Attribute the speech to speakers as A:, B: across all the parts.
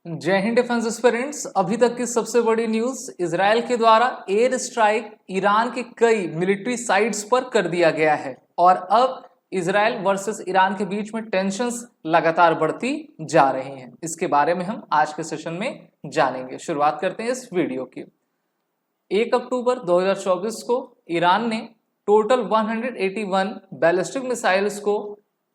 A: जय Hind defence aspirants. अभी तक की सबसे बड़ी न्यूज, इजराइल के द्वारा एयर स्ट्राइक ईरान के कई मिलिट्री साइट्स पर कर दिया गया है और अब इजराइल वर्सेस ईरान के बीच में टेंशंस लगातार बढ़ती जा रही हैं। इसके बारे में हम आज के सेशन में जानेंगे। शुरुआत करते हैं इस वीडियो की। 1 अक्टूबर 2024 को ईरान ने टोटल 181 बैलिस्टिक मिसाइल्स को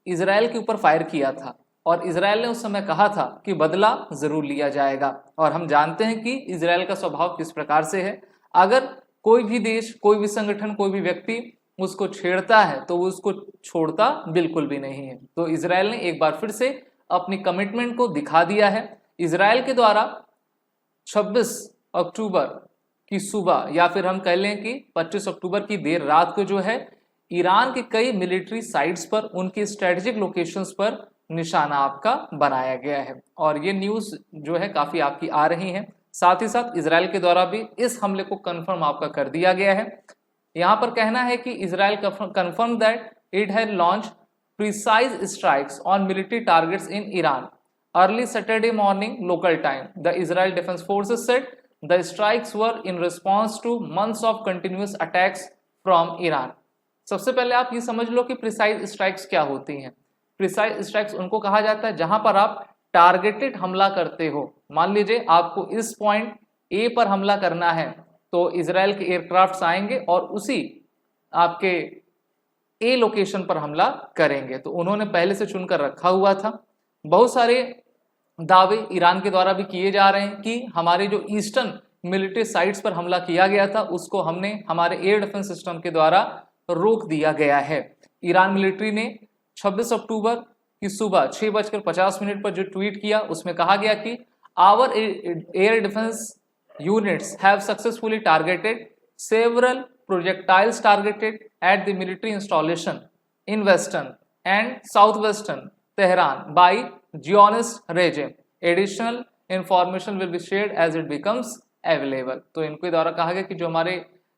A: इजराइल के ऊपर फायर किया था और इजराइल ने उस समय कहा था कि बदला जरूर लिया जाएगा। और हम जानते हैं कि इजराइल का स्वभाव किस प्रकार से है। अगर कोई भी देश, कोई भी संगठन, कोई भी व्यक्ति उसको छेड़ता है तो वो उसको छोड़ता बिल्कुल भी नहीं है। तो इजराइल ने एक बार फिर से अपनी कमिटमेंट को दिखा दिया है। इजराइल के द्वारा 26 अक्टूबर की सुबह या फिर हम कह लें कि 25 अक्टूबर की देर रात को जो है ईरान के कई मिलिट्री साइट्स पर, उनकी स्ट्रेटेजिक लोकेशंस पर निशाना आपका बनाया गया है और ये न्यूज जो है काफी आपकी आ रही है। साथ ही साथ इजराइल के द्वारा भी इस हमले को कंफर्म आपका कर दिया गया है। यहाँ पर कहना है कि Israel confirm that it had launch precise strikes on military targets in Iran early Saturday morning local time. The Israel defence forces said the strikes were in response two months of continuous attacks from Iran. सबसे पहले आप ये समझ लो कि precise strikes क्या होती हैं। Precise strikes उनको कहा जाता है जहां पर आप टारगेटेड हमला करते हो। मान लीजिए आपको इस पॉइंट ए पर हमला करना है तो इजराइल के एयरक्राफ्ट्स आएंगे और उसी आपके ए लोकेशन पर हमला करेंगे। तो उन्होंने पहले से चुनकर रखा हुआ था। बहुत सारे दावे ईरान के द्वारा भी किए जा रहे हैं कि हमारे जो ईस्टर्न मिलिट्री साइट्स पर हमला किया गया था उसको हमने हमारे एयर डिफेंस सिस्टम के द्वारा रोक दिया गया है। ईरान मिलिट्री ने 26 अक्टूबर की सुबह 6:50 पर जो ट्वीट किया उसमें कहा गया कि our air defence units have successfully targeted several projectiles targeted at the military installation in western and south western Tehran by Zionist regime. Additional information will be shared as it becomes available. तो इनके द्वारा कहा गया कि जो हमारे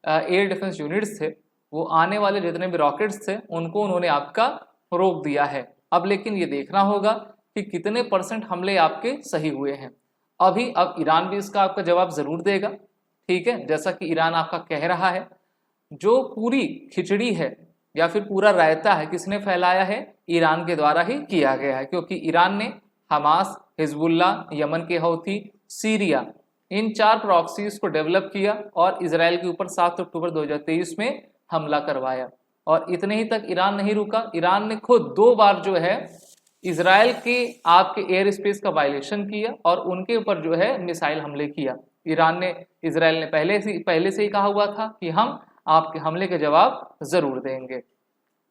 A: air defence units थे वो आने वाले जितने भी रॉकेट्स थे उनको उन्होंने आपका रोक दिया है। अब लेकिन ये देखना होगा कि कितने % हमले आपके सही हुए हैं। अब ईरान भी इसका आपका जवाब जरूर देगा, ठीक है। जैसा कि ईरान आपका कह रहा है जो पूरी खिचड़ी है या फिर पूरा रायता है किसने फैलाया है, ईरान के द्वारा ही किया गया है। क्योंकि ईरान ने हमास, हिजबुल्ला, यमन के हौथी, सीरिया, इन 4 प्रॉक्सीज को डेवलप किया और इजराइल के ऊपर 7 अक्टूबर 2023 में हमला करवाया। और इतने ही तक ईरान नहीं रुका, ईरान ने खुद 2 बार जो है इजराइल के आपके एयर स्पेस का वायलेशन किया और उनके ऊपर जो है मिसाइल हमले किया। इजराइल ने पहले से ही कहा हुआ था कि हम आपके हमले के जवाब जरूर देंगे।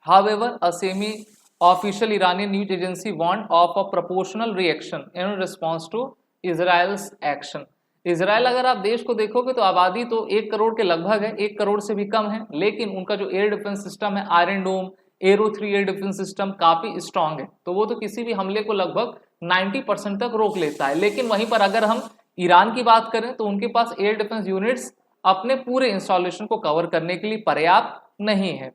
A: However, a semi official Iranian news agency warned of a proportional reaction in response to Israel's action. Israel अगर आप देश को देखोगे तो आबादी तो 1 करोड़ के लगभग है, 1 करोड़ से भी कम है, लेकिन उनका जो एयर डिफेंस सिस्टम है आयरन डोम, एरो 3 एयर डिफेंस सिस्टम काफी स्ट्रांग है। तो वो तो किसी भी हमले को लगभग 90% तक रोक लेता है। लेकिन वहीं पर अगर हम ईरान की बात करें तो उनके पास एयर डिफेंस यूनिट्स अपने पूरे इंस्टॉलेशन को कवर करने के लिए पर्याप्त नहीं है।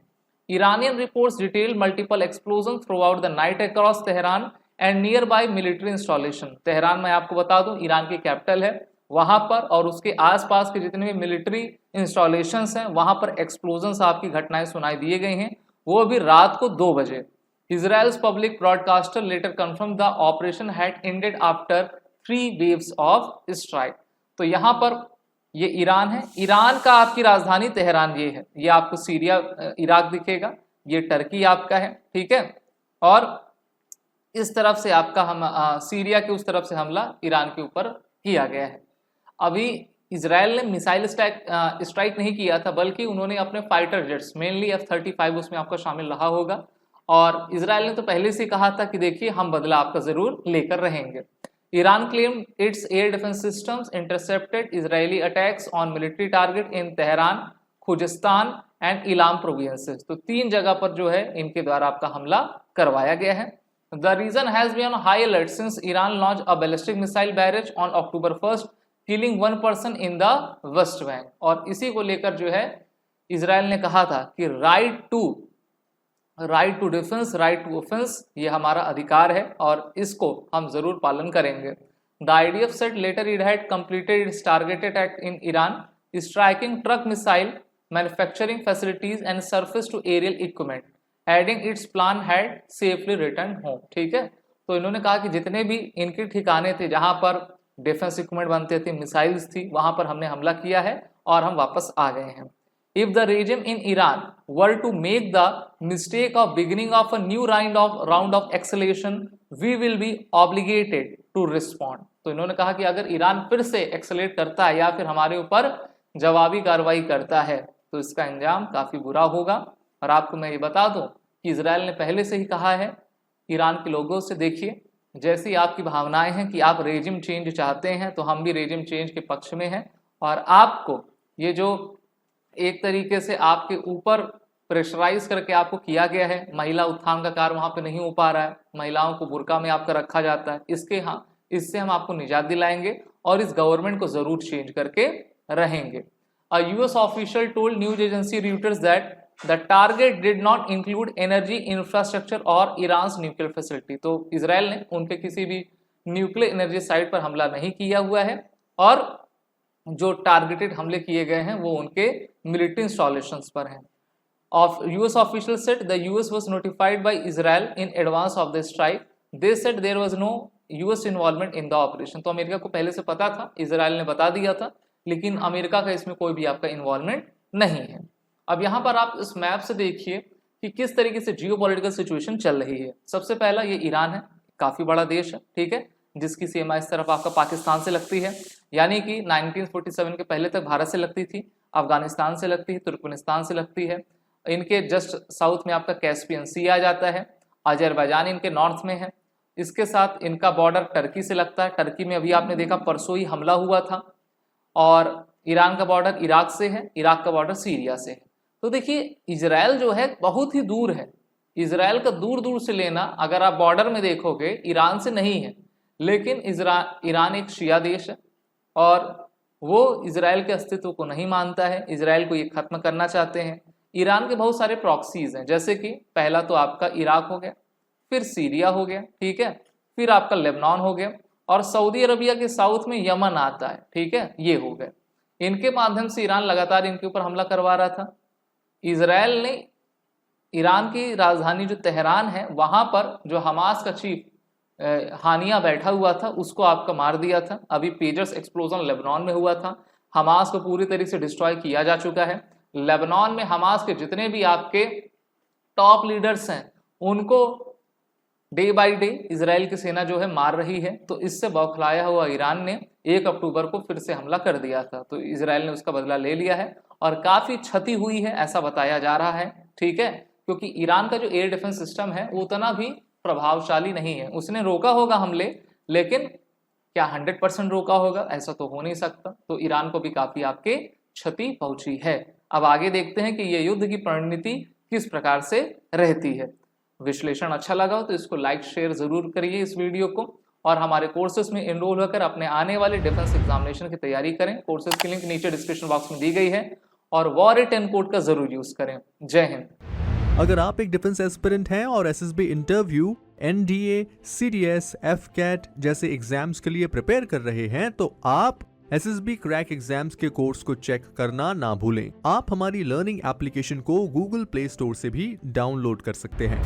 A: Iranian reports detailed multiple explosions throughout the night across Tehran and nearby military installation। Tehran में आपको बता दूं ईरान की कैपिटल है, वहां पर और उसके आसपास के जितने भी मिलिट्री इंस्टॉलेशंस हैं वहां पर एक्सप्लोजन्स आपकी घटनाएं सुनाई दिए गई हैं, वो भी रात को 2 बजे। Israel's public broadcaster later confirmed the operation had ended after 3 waves of strike। तो यहाँ पर ये ईरान है, ईरान का आपकी राजधानी तेहरान ये है, ये आपको सीरिया इराक दिखेगा, ये टर्की आपका है, ठीक है। और इस तरफ से आपका सीरिया के उस तरफ से हमला ईरान के ऊपर किया गया है। अभी इजराइल ने मिसाइल स्ट्राइक नहीं किया था, बल्कि उन्होंने अपने फाइटर जेट्स, मेनली F-35 उसमें आपका शामिल रहा होगा। और इजराइल ने तो पहले से कहा था कि देखिए हम बदला आपका जरूर लेकर रहेंगे। Iran claimed its air defense systems intercepted Israeli attacks on military target in Tehran, खुजिस्तान and Ilam provinces. तो 3 जगह पर जो है इनके द्वारा आपका हमला करवाया गया है। The region has been on high alert since Iran launched a ballistic missile barrage on October 1st, killing 1 person in the West Bank। और इसी को लेकर जो है इजराइल ने कहा था कि right to defence, right to offence, ये हमारा अधिकार है और इसको हम जरूर पालन करेंगे। The IDF said later it had completed its targeted attack in Iran, striking truck missile manufacturing facilities and surface to aerial equipment, adding its plan had safely returned home. ठीक है, तो इन्होंने कहा कि जितने भी इनके ठिकाने थे जहां पर डिफेंस इक्विपमेंट बनते थे, मिसाइल्स थी, वहां पर हमने हमला किया है और हम वापस आ गए हैं. If the regime in Iran were to make the mistake of beginning of a new round of escalation, we will be obligated to respond. तो इन्होंने कहा कि अगर ईरान फिर से एक्सेलेट करता है या फिर हमारे ऊपर जवाबी कार्रवाई करता है तो इसका अंजाम काफी बुरा होगा. और आपको मैं ये बता दूं कि इजराइल ने पहले से ही कहा है ईरान के लोगों से, देखिए जैसी आपकी भावनाएं हैं कि आप रेजिम चेंज चाहते हैं तो हम भी रेजिम चेंज के पक्ष में हैं, और आपको ये जो एक तरीके से आपके ऊपर प्रेशराइज करके आपको किया गया है, महिला उत्थान का कार्य वहां पे नहीं हो पा रहा है, महिलाओं को बुर्का में आपका रखा जाता है, इससे हम आपको निजात दिलाएंगे और इस गवर्नमेंट को जरूर चेंज करके रहेंगे. A US official told news agency Reuters that the target did not include energy infrastructure और Iran's nuclear facility. तो इजराइल ने उनके किसी भी न्यूक्लियर एनर्जी साइट पर हमला नहीं किया हुआ है, और जो टारगेटेड हमले किए गए हैं वो उनके मिलिट्री इंस्टॉलेशंस पर हैं. US official said the US was notified by Israel in advance of the strike. They said there was no US involvement in the operation. तो अमेरिका को पहले से पता था, इजराइल ने बता दिया था, लेकिन अमेरिका का इसमें कोई भी आपका इन्वॉल्वमेंट नहीं है. अब यहाँ पर आप इस मैप से देखिए कि किस तरीके से जियोपॉलिटिकल सिचुएशन चल रही है. सबसे पहला ये ईरान है, काफी बड़ा देश है, ठीक है, जिसकी सीमा इस तरफ आपका पाकिस्तान से लगती है, यानी कि 1947 के पहले तक भारत से लगती थी, अफगानिस्तान से लगती है, तुर्कमेनिस्तान से लगती है. इनके जस्ट साउथ में आपका कैस्पियन सी आ जाता है, अजरबैजान इनके नॉर्थ में है. इसके साथ इनका बॉर्डर टर्की से लगता है, टर्की में अभी आपने देखा परसों ही हमला हुआ था. और ईरान का बॉर्डर इराक से है, इराक का बॉर्डर सीरिया से है. तो देखिए इजराइल जो है बहुत ही दूर है. इजराइल का दूर दूर से लेना, अगर आप बॉर्डर में देखोगे ईरान से नहीं है, लेकिन ईरान एक शिया देश है और वो इजराइल के अस्तित्व को नहीं मानता है, इजराइल को ये खत्म करना चाहते हैं. ईरान के बहुत सारे प्रॉक्सीज हैं, जैसे कि पहला तो आपका इराक हो गया, फिर सीरिया हो गया, ठीक है, फिर आपका लेबनान हो गया, और सऊदी अरबिया के साउथ में यमन आता है, ठीक है, ये हो गए. इनके माध्यम से ईरान लगातार इनके ऊपर हमला करवा रहा था. इजराइल ने ईरान की राजधानी जो तेहरान है वहां पर जो हमास का चीफ हानिया बैठा हुआ था उसको आपका मार दिया था. अभी पेजर्स एक्सप्लोजन लेबनान में हुआ था. हमास को पूरी तरीके से डिस्ट्रॉय किया जा चुका है. लेबनान में हमास के जितने भी आपके टॉप लीडर्स हैं उनको डे बाय डे इजराइल की सेना जो है मार रही है. तो इससे बौखलाया हुआ ईरान ने 1 अक्टूबर को फिर से हमला कर दिया था. तो इजराइल ने उसका बदला ले लिया है और काफी क्षति हुई है ऐसा बताया जा रहा है, ठीक है, क्योंकि ईरान का जो एयर डिफेंस सिस्टम है वो उतना भी प्रभावशाली नहीं है. उसने रोका होगा हमले, लेकिन क्या 100% रोका होगा? ऐसा तो हो नहीं सकता. तो ईरान को भी काफी आपके क्षति पहुंची है. अब आगे देखते हैं कि ये युद्ध की परिणति किस प्रकार से रहती है. विश्लेषण अच्छा लगा हो तो इसको लाइक शेयर जरूर करिए इस वीडियो को, और हमारे कोर्सेज में एनरोल होकर अपने आने वाले डिफेंस एग्जामिनेशन की तैयारी करें. कोर्सेज की लिंक नीचे डिस्क्रिप्शन बॉक्स में दी गई है, और वॉर 10 कोड का जरूर यूज करें. जय हिंद.
B: अगर आप एक डिफेंस एस्पिरेंट हैं और SSB interview, NDA, CDS, AFCAT जैसे एग्जाम्स के लिए प्रिपेयर कर रहे हैं तो आप एसएसबी क्रैक एग्जाम्स के कोर्स को चेक करना ना भूलें. आप हमारी लर्निंग एप्लीकेशन को गूगल प्ले स्टोर से भी डाउनलोड कर सकते हैं.